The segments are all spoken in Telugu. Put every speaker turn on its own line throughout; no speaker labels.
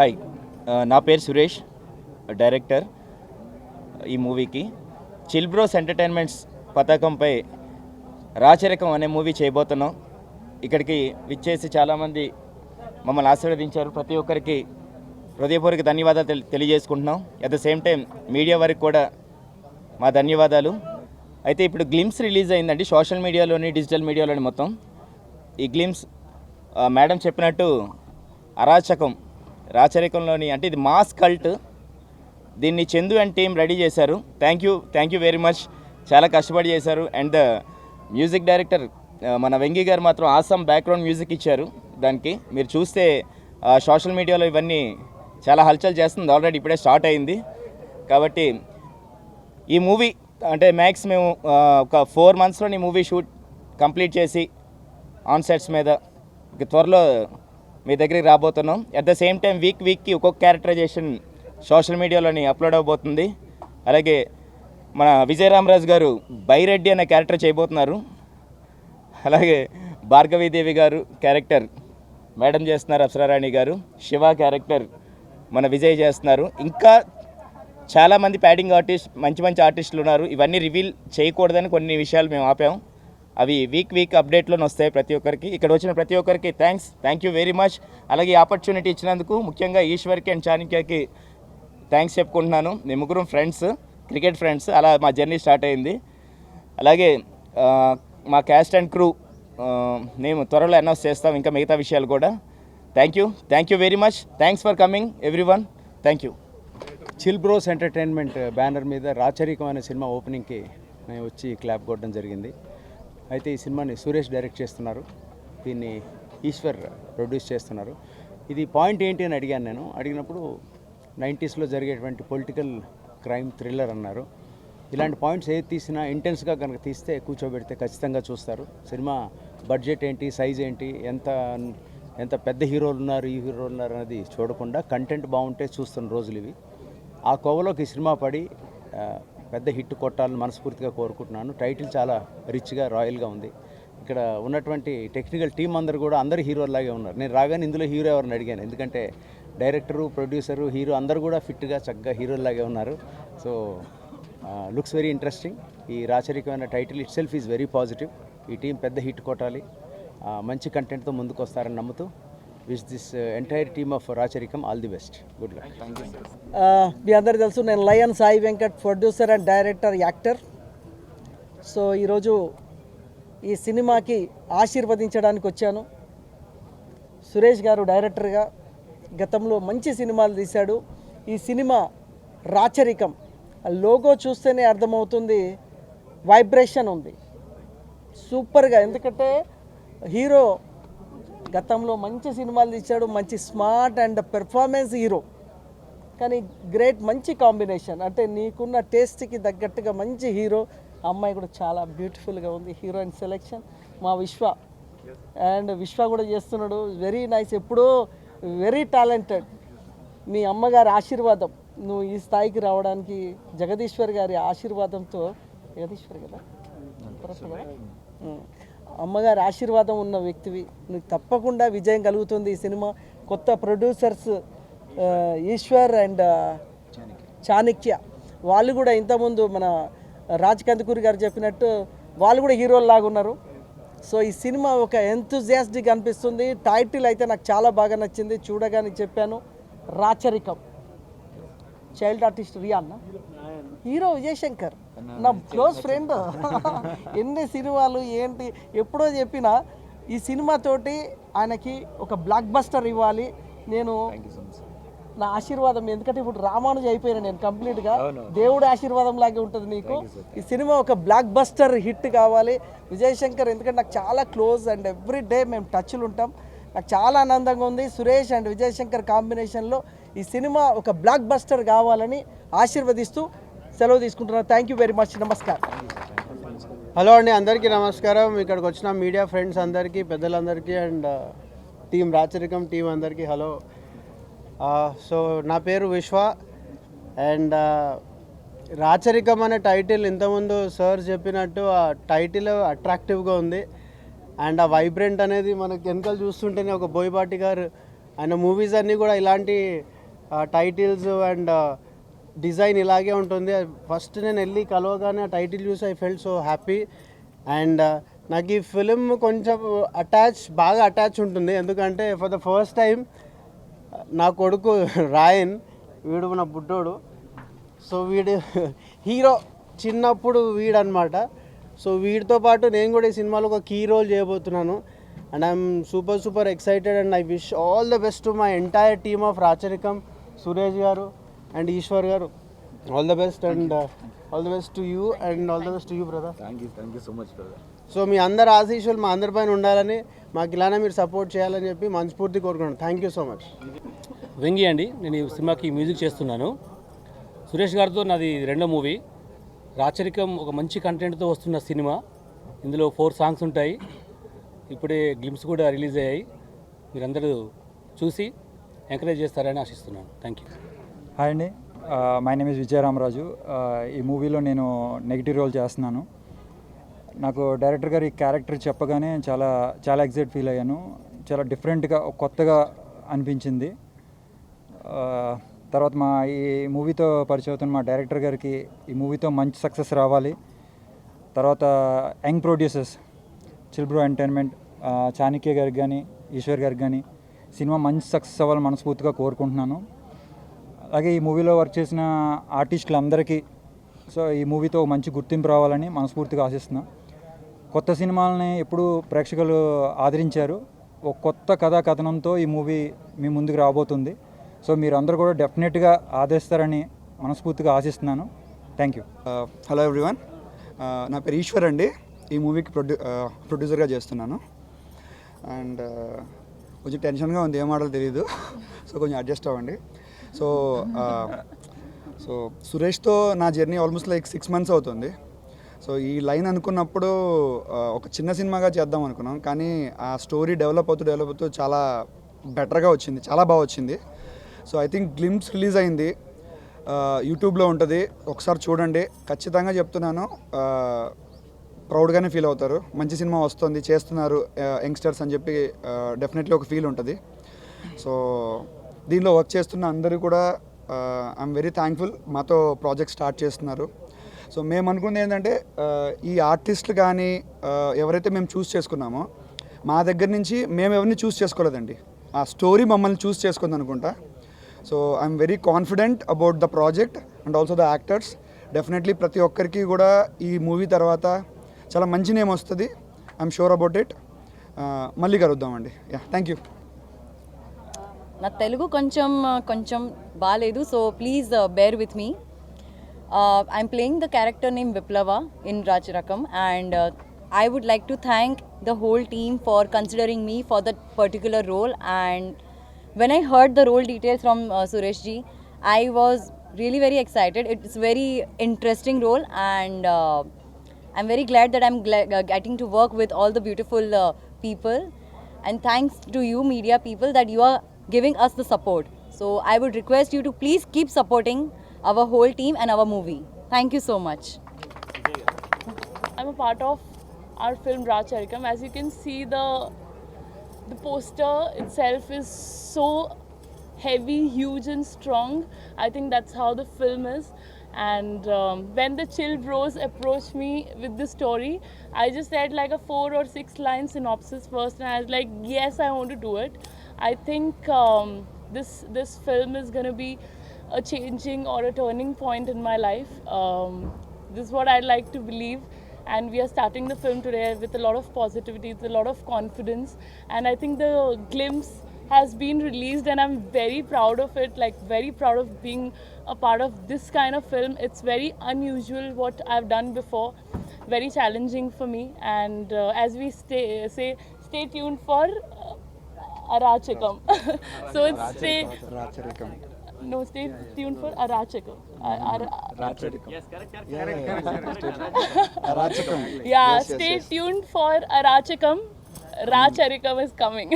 హాయ్, నా పేరు సురేష్, డైరెక్టర్ ఈ మూవీకి. చిల్ బ్రోస్ ఎంటర్టైన్మెంట్స్ పతాకంపై రాచరికం అనే మూవీ చేయబోతున్నాం. ఇక్కడికి విచ్చేసి చాలామంది మమ్మల్ని ఆశీర్వదించారు. ప్రతి ఒక్కరికి హృదయపూర్వక ధన్యవాదాలు తెలియజేసుకుంటున్నాం. At the same time media వారికి కూడా మా ధన్యవాదాలు. అయితే ఇప్పుడు గ్లిమ్స్ రిలీజ్ అయిందండి, సోషల్ మీడియాలోని డిజిటల్ మీడియాలోని మొత్తం. ఈ గ్లిమ్స్ మేడం చెప్పినట్టు రాచరికంలోని అంటే ఇది మాస్ కల్ట్. దీన్ని చందు అండ్ టీం రెడీ చేశారు. Thank you very much. చాలా కష్టపడి చేశారు. అండ్ ద మ్యూజిక్ డైరెక్టర్ మన వెంకీ గారు మాత్రం ఆసమ్ బ్యాక్గ్రౌండ్ మ్యూజిక్ ఇచ్చారు. దానికి మీరు చూస్తే సోషల్ మీడియాలో ఇవన్నీ చాలా హల్చల్ చేస్తుంది. ఆల్రెడీ ఇప్పుడే స్టార్ట్ అయింది. కాబట్టి ఈ మూవీ అంటే మ్యాక్స్ మేము ఒక 4 monthsలో ఈ మూవీ షూట్ కంప్లీట్ చేసి ఆన్ సెట్స్ మీద త్వరలో మీ దగ్గరికి రాబోతున్నాం. అట్ ద సేమ్ టైం వీక్కి ఒక్కొక్క క్యారెక్టరైజేషన్ సోషల్ మీడియాలోని అప్లోడ్ అవబోతుంది. అలాగే మన విజయరామరాజు గారు బైరెడ్డి అనే క్యారెక్టర్ చేయబోతున్నారు. అలాగే భార్గవీదేవి గారు క్యారెక్టర్ మేడం చేస్తున్నారు, అప్సరారాణి గారు. శివ క్యారెక్టర్ మన విజయ్ చేస్తున్నారు. ఇంకా చాలామంది ప్యాడింగ్ మంచి ఆర్టిస్టులు ఉన్నారు. ఇవన్నీ రివీల్ చేయకూడదని కొన్ని విషయాలు మేము ఆపాం. అవి వీక్ అప్డేట్లోనే వస్తాయి ప్రతి ఒక్కరికి. ఇక్కడ వచ్చిన ప్రతి ఒక్కరికి థ్యాంక్ యూ వెరీ మచ్. అలాగే ఈ ఆపర్చునిటీ ఇచ్చినందుకు ముఖ్యంగా ఈశ్వర్కి అండ్ చాణక్యకి థ్యాంక్స్ చెప్పుకుంటున్నాను. మేము ముగ్గురం ఫ్రెండ్స్, క్రికెట్ ఫ్రెండ్స్. అలా మా జర్నీ స్టార్ట్ అయింది. అలాగే మా క్యాస్ట్ అండ్ క్రూ మేము త్వరలో అనౌన్స్ చేస్తాం ఇంకా మిగతా విషయాలు కూడా. Thank you very much. Thanks for coming everyone. Thank you.
Chill bros entertainment banner మీద రాచరికం అనే సినిమా ఓపెనింగ్కి మేము వచ్చి క్లాప్ కొట్టడం జరిగింది. అయితే ఈ సినిమాని సురేష్ డైరెక్ట్ చేస్తున్నారు, దీన్ని ఈశ్వర్ ప్రొడ్యూస్ చేస్తున్నారు. ఇది పాయింట్ ఏంటి అని అడిగాను. అడిగినప్పుడు 90sలో జరిగేటువంటి పొలిటికల్ క్రైమ్ థ్రిల్లర్ అన్నారు. ఇలాంటి పాయింట్స్ ఏది తీసినా ఇంటెన్స్గా కనుక తీస్తే కూర్చోబెడితే ఖచ్చితంగా చూస్తారు. సినిమా బడ్జెట్ ఏంటి, సైజ్ ఏంటి, ఎంత పెద్ద హీరోలు ఉన్నారు, ఈ హీరోలు ఉన్నారు అనేది చూడకుండా కంటెంట్ బాగుంటే చూస్తున్న రోజులు ఇవి. ఆ కోవలోకి ఈ సినిమా పడి పెద్ద హిట్ కొట్టాలని మనస్ఫూర్తిగా కోరుకుంటున్నాను. టైటిల్ చాలా రిచ్గా, రాయల్గా ఉంది. ఇక్కడ ఉన్నటువంటి టెక్నికల్ టీం అందరూ హీరోలాగే ఉన్నారు. నేను రాగానే ఇందులో హీరో ఎవరిని అడిగాను, ఎందుకంటే డైరెక్టరు, ప్రొడ్యూసరు, హీరో అందరూ కూడా ఫిట్గా చక్కగా హీరోలాగే ఉన్నారు. So looks very interesting. ఈ రాచరికమైన title itself is very positive. ఈ టీం పెద్ద హిట్ కొట్టాలి, మంచి కంటెంట్తో ముందుకు వస్తారని నమ్ముతూ wish this entire team of Racharikam all the best. Good luck.
మీ అందరు తెలుసు, నేను Lion Sai Venkat, producer and director, actor. So ఈరోజు ఈ సినిమాకి ఆశీర్వదించడానికి వచ్చాను. సురేష్ గారు డైరెక్టర్గా గతంలో మంచి సినిమాలు తీశాడు. ఈ సినిమా రాచరికం లోగో చూస్తేనే అర్థమవుతుంది, వైబ్రేషన్ ఉంది సూపర్గా. ఎందుకంటే హీరో గతంలో మంచి సినిమాలు తీశాడు, మంచి స్మార్ట్ అండ్ పెర్ఫార్మెన్స్ హీరో. కానీ మంచి కాంబినేషన్, అంటే నీకున్న టేస్ట్కి తగ్గట్టుగా మంచి హీరో. అమ్మాయి కూడా చాలా బ్యూటిఫుల్గా ఉంది. హీరోయిన్ సెలెక్షన్ మా విశ్వ కూడా చేస్తున్నాడు. Very nice. ఎప్పుడూ వెరీ టాలెంటెడ్. మీ అమ్మగారి ఆశీర్వాదం, నువ్వు ఈ స్థాయికి రావడానికి జగదీశ్వర్ గారి ఆశీర్వాదంతో, జగదీశ్వర్ కదా అమ్మగారి ఆశీర్వాదం ఉన్న వ్యక్తివి. నీకు తప్పకుండా విజయం కలుగుతుంది. ఈ సినిమా కొత్త ప్రొడ్యూసర్స్ ఈశ్వర్ అండ్ చాణక్య, వాళ్ళు కూడా ఇంతకుముందు మన రాజ్ కందుకూరి గారు చెప్పినట్టు వాళ్ళు కూడా హీరోల్లాగా ఉన్నారు. సో ఈ సినిమా ఒక ఎంతూజియాస్టిక్ అనిపిస్తుంది. టైటిల్ అయితే నాకు చాలా బాగా నచ్చింది. చూడగానే చెప్పాను, Racharikam. Child artist Riyan, hero Vijayashankar నా క్లోజ్ ఫ్రెండ్. ఎన్ని సినిమాలు ఏంటి ఎప్పుడో చెప్పినా ఈ సినిమాతోటి ఆయనకి ఒక బ్లాక్ బస్టర్ ఇవ్వాలి. నేను నా ఆశీర్వాదం, ఎందుకంటే ఇప్పుడు రామానుజ అయిపోయినా నేను కంప్లీట్గా, దేవుడి ఆశీర్వాదం లాగే ఉంటుంది నీకు. ఈ సినిమా ఒక బ్లాక్ బస్టర్ హిట్ కావాలి. విజయశంకర్ ఎందుకంటే నాకు చాలా క్లోజ్ అండ్ ఎవ్రీ డే మేము టచ్లు ఉంటాం. నాకు చాలా ఆనందంగా ఉంది. సురేష్ అండ్ విజయశంకర్ కాంబినేషన్లో ఈ సినిమా ఒక బ్లాక్ బస్టర్ కావాలని ఆశీర్వదిస్తూ సెలవు తీసుకుంటున్నాను. Thank you very much. నమస్కారం.
హలో అండి, అందరికీ నమస్కారం. ఇక్కడికి వచ్చిన మీడియా ఫ్రెండ్స్ అందరికీ, పెద్దలందరికీ అండ్ టీం రాచరికం టీం అందరికీ హలో. సో నా పేరు విశ్వ అండ్ రాచరికం అనే టైటిల్ ఇంతకుముందు సార్ చెప్పినట్టు ఆ టైటిల్ అట్రాక్టివ్గా ఉంది. అండ్ ఆ వైబ్రెంట్ అనేది మనకి వెనకాల చూస్తుంటేనే ఒక బోయపాటి గారు ఆయన మూవీస్ అన్నీ కూడా ఇలాంటి టైటిల్స్ అండ్ డిజైన్ ఇలాగే ఉంటుంది. ఫస్ట్ నేను వెళ్ళి కలవగానే ఆ టైటిల్ చూసి I felt so happy. And నాకు ఈ ఫిలిం కొంచెం బాగా అటాచ్ ఉంటుంది. ఎందుకంటే ఫర్ ద ఫస్ట్ టైం నా కొడుకు రాయన్, వీడు నా బుడ్డోడు. సో వీడు హీరో చిన్నప్పుడు వీడనమాట. సో వీడితో పాటు నేను కూడా ఈ సినిమాలో ఒక కీ రోల్ చేయబోతున్నాను. And I'm super excited and I wish all the best to my entire team of Racharikam, Suresh garu and Eshwar garu. All the best and all the best to you and all the best to you brother.
Thank you so much brother.
So మీ అందరి ఆశీస్సులు మా అందరిపైన ఉండాలని, మాకు ఇలానే మీరు సపోర్ట్ చేయాలని చెప్పి మనస్ఫూర్తి కోరుకున్నాను. Thank you so much.
Vengi అండి, నేను ఈ సినిమాకి మ్యూజిక్ చేస్తున్నాను. సురేష్ గారితో నాది రెండో మూవీ. రాచరికం ఒక మంచి కంటెంట్తో వస్తున్న సినిమా. ఇందులో 4 సాంగ్స్ ఉంటాయి. ఇప్పుడే గ్లిమ్స్ కూడా రిలీజ్ అయ్యాయి. మీరందరూ చూసి ఎంకరేజ్ చేస్తారని ఆశిస్తున్నాను. Thank you.
హాయ్ అండి, మై నేమ్ ఇస్ విజయరామరాజు. ఈ మూవీలో నేను నెగిటివ్ రోల్ చేస్తున్నాను. నాకు డైరెక్టర్ గారు ఈ క్యారెక్టర్ చెప్పగానే చాలా ఎక్సైట్ ఫీల్ అయ్యాను. చాలా డిఫరెంట్గా, కొత్తగా అనిపించింది. తర్వాత ఈ మూవీతో పరిచయం అవుతున్న మా డైరెక్టర్ గారికి ఈ మూవీతో మంచి సక్సెస్ రావాలి. తర్వాత young producers chill bro entertainment, Chanakya గారికి కానీ ఈశ్వర్ గారికి కానీ సినిమా మంచి సక్సెస్ అవ్వాలని మనస్ఫూర్తిగా కోరుకుంటున్నాను. అలాగే ఈ మూవీలో వర్క్ చేసిన ఆర్టిస్టులందరికీ ఈ మూవీతో మంచి గుర్తింపు రావాలని మనస్ఫూర్తిగా ఆశిస్తున్నాను. కొత్త సినిమాలని ఎప్పుడు ప్రేక్షకులు ఆదరించారు. ఒక కొత్త కథనంతో ఈ మూవీ మీ ముందుకు రాబోతుంది. సో మీరు అందరూ కూడా డెఫినెట్గా ఆదరిస్తారని మనస్ఫూర్తిగా ఆశిస్తున్నాను. Thank you.
హలో ఎవ్రీవన్, నా పేరు ఈశ్వర్ అండి. ఈ మూవీకి ప్రొడ్యూసర్గా చేస్తున్నాను. అండ్ కొంచెం టెన్షన్గా ఉంది, ఏం ఆడాలో తెలీదు. సో కొంచెం అడ్జస్ట్ అవ్వండి. సో సురేష్తో నా జర్నీ ఆల్మోస్ట్ లైక్ 6 months అవుతుంది. సో ఈ లైన్ అనుకున్నప్పుడు ఒక చిన్న సినిమాగా చేద్దాం అనుకున్నాం, కానీ ఆ స్టోరీ డెవలప్ అవుతూ చాలా బెటర్గా వచ్చింది, చాలా బాగా వచ్చింది. So I think glimpse release అయింది, యూట్యూబ్లో ఉంటుంది, ఒకసారి చూడండి. ఖచ్చితంగా చెప్తున్నాను, ప్రౌడ్గానే ఫీల్ అవుతారు. మంచి సినిమా వస్తుంది, చేస్తున్నారు యంగ్స్టర్స్ అని చెప్పి డెఫినెట్లీ ఒక ఫీల్ ఉంటుంది. సో దీనిలో వర్క్ చేస్తున్న అందరూ కూడా ఐఎమ్ వెరీ థ్యాంక్ఫుల్, మాతో ప్రాజెక్ట్ స్టార్ట్ చేస్తున్నారు. సో మేము అనుకుంది ఏంటంటే, ఈ ఆర్టిస్టులు కానీ ఎవరైతే మేము చూస్ చేసుకున్నామో, మా దగ్గర నుంచి మేము ఎవరిని చూస్ చేసుకోలేదండి, ఆ స్టోరీ మమ్మల్ని చూస్ చేసుకుంది అనుకుంటా. So I'm very confident about the project and also the actors. Definitely ప్రతి ఒక్కరికి కూడా ఈ మూవీ తర్వాత చాలా మంచి నేమ్ వస్తుంది. I'm sure about it. మళ్ళీ కలుద్దామండి. Thank you.
నా తెలుగు కొంచెం బాగాలేదు, so please bear with me. I'm playing the character named Viplava in Rajarakam, and I would like to thank the whole team for considering me for that particular role. And when I heard the role details from Suresh ji, I was really very excited. It's a very interesting role, and I'm very glad that I'm getting to work with all the beautiful people. And thanks to you media people that you are giving us the support. So I would request you to please keep supporting our whole team and our movie. Thank you so much.
I'm a part of our film Raacharikam. As you can see, the poster itself is so heavy, huge and strong. I think that's how the film is. And when the Chill Bros approached me with the story, I just said like a 4 or 6 line synopsis first, and I was like, yes, I want to do it. I think this film is going to be a changing or a turning point in my life. This is what I'd like to believe, and we are starting the film today with a lot of positivity, with a lot of confidence, and I think the glimpse has been released and I'm very proud of it, like very proud of being a part of this kind of film. It's very unusual what I've done before, very challenging for me, and as we stay tuned for Arachikam. So it's stay tuned for Arachikam.
Yes, correct.
Yeah, stay tuned for Arachikam. Raacharikam is coming.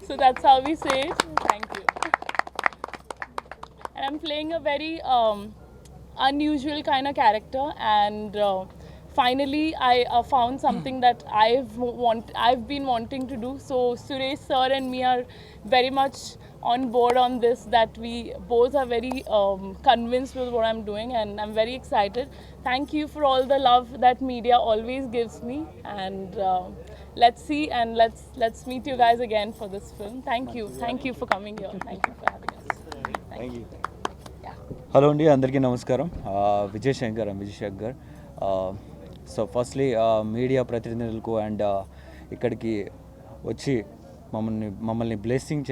So that's how we say it. Thank you. And I'm playing a very unusual kind of character, and finally I found something that I've been wanting to do. So Suresh sir and me are very much on board on this, that we both are very convinced with what I'm doing, and I'm very excited. Thank you for all the love that media always gives me, and let's see, and let's meet you guys again for this film. Thank you for coming here. Thank you for having us.
Thank you.
Hello అండి, అందరికీ నమస్కారం. Vijay Shankar. So firstly media ప్రతినిధులకు అండ్ ఇక్కడికి వచ్చి మమ్మల్ని బ్లెస్సింగ్స్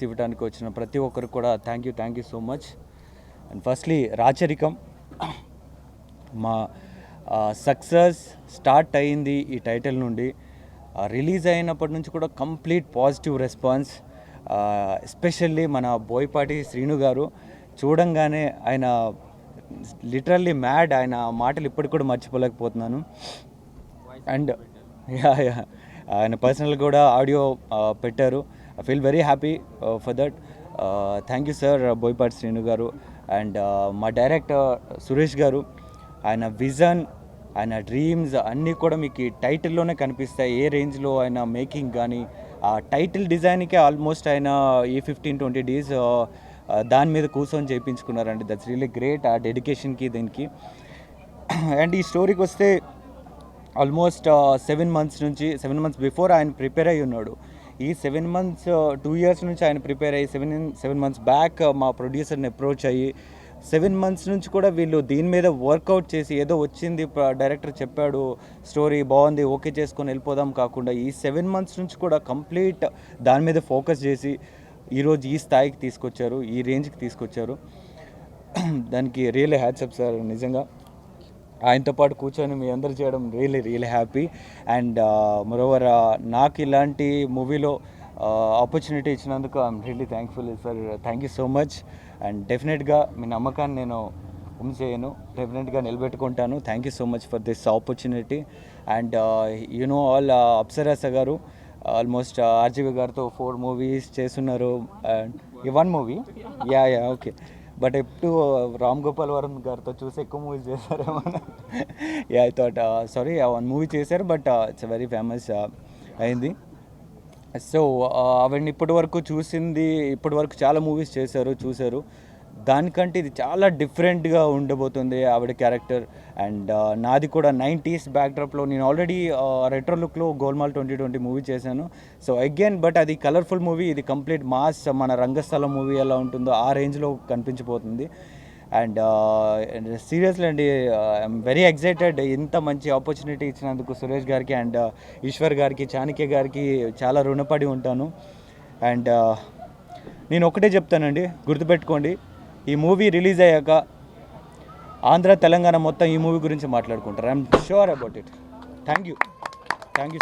ఇవ్వడానికి వచ్చిన ప్రతి ఒక్కరికి కూడా thank you so much. And firstly Racharikam మా సక్సెస్ స్టార్ట్ అయింది ఈ టైటిల్ నుండి. రిలీజ్ అయినప్పటి నుంచి కూడా కంప్లీట్ పాజిటివ్ రెస్పాన్స్. ఎస్పెషల్లీ మన బోయపాటి శ్రీను గారు చూడంగానే ఆయన లిటరల్లీ మ్యాడ్. ఆయన మాటలు ఇప్పటికి కూడా మర్చిపోలేకపోతున్నాను. అండ్ ఆయన పర్సనల్ కూడా ఆడియో పెట్టారు. I feel very happy for that. Thank you sir Boyapati Srinu గారు. అండ్ మా డైరెక్టర్ సురేష్ గారు, ఆయన విజన్, ఆయన డ్రీమ్స్ అన్నీ కూడా మీకు ఈ టైటిల్లోనే కనిపిస్తాయి. ఏ రేంజ్లో ఆయన మేకింగ్ కానీ ఆ టైటిల్ డిజైన్కే ఆల్మోస్ట్ ఆయన ఈ 15-20 days దాని మీద కూర్చొని చేయించుకున్నారండి. దట్స్ రియల్లీ గ్రేట్ ఆ డెడికేషన్కి దీనికి. అండ్ ఈ స్టోరీకి వస్తే ఆల్మోస్ట్ 7 months బిఫోర్ ఆయన ప్రిపేర్ అయ్యి ఉన్నాడు. ఈ 7 months 2 years నుంచి ఆయన ప్రిపేర్ అయ్యి 7 months బ్యాక్ మా ప్రొడ్యూసర్ని అప్రోచ్ అయ్యి 7 months నుంచి కూడా వీళ్ళు దీని మీద వర్కౌట్ చేసి, ఏదో వచ్చింది డైరెక్టర్ చెప్పాడు స్టోరీ బాగుంది ఓకే చేసుకొని వెళ్ళిపోదాం కాకుండా ఈ 7 months నుంచి కూడా కంప్లీట్ దాని మీద ఫోకస్ చేసి ఈరోజు ఈ స్థాయికి తీసుకొచ్చారు, ఈ రేంజ్కి తీసుకొచ్చారు. దానికి రియల్లీ హ్యాట్సప్ సార్. నిజంగా ఆయనతో పాటు కూర్చొని మీ అందరూ చేయడం రియల్లీ హ్యాపీ. అండ్ మరోవర్ నాకు ఇలాంటి మూవీలో ఆపర్చునిటీ ఇచ్చినందుకు I'm really thankful sir. Thank you so much. And డెఫినెట్గా మీ నమ్మకాన్ని నేను చేయను, డెఫినెట్గా నిలబెట్టుకుంటాను. Thank you so much for this opportunity. And all Apsara garu almost RGV గారితో 4 movies చేస్తున్నారు. అండ్ ఈ 1 movie ఓకే, బట్ ఎప్పుడు రామ్ గోపాల్ వర్మ గారితో చూసి ఎక్కువ మూవీస్ చేశారేమో. ఐ థాట్ సారీ 1 movie చేశారు, బట్ ఇట్స్ వెరీ ఫేమస్ అయింది. సో అవన్నీ ఇప్పటి వరకు చాలా మూవీస్ చూశారు. దానికంటే ఇది చాలా డిఫరెంట్గా ఉండబోతుంది ఆవిడ క్యారెక్టర్. అండ్ నాది కూడా 90s బ్యాక్డ్రాప్లో నేను ఆల్రెడీ రెట్రో లుక్లో గోల్మాల్ 2020 మూవీ చేశాను. సో అగైన్ బట్ అది కలర్ఫుల్ మూవీ, ఇది కంప్లీట్ మాస్, మన రంగస్థలం మూవీ ఎలా ఉంటుందో ఆ రేంజ్లో కనిపించిపోతుంది. అండ్ సీరియస్లీ అండి, ఐఎమ్ వెరీ ఎక్సైటెడ్. ఇంత మంచి ఆపర్చునిటీ ఇచ్చినందుకు సురేష్ గారికి అండ్ ఈశ్వర్ గారికి, చాణక్య గారికి చాలా రుణపడి ఉంటాను. అండ్ నేను ఒకటే చెప్తానండి, గుర్తుపెట్టుకోండి, ఈ మూవీ రిలీజ్ అయ్యాక ఆంధ్ర తెలంగాణ మొత్తం ఈ మూవీ గురించి మాట్లాడుకుంటారు. I'm sure about it. Thank you.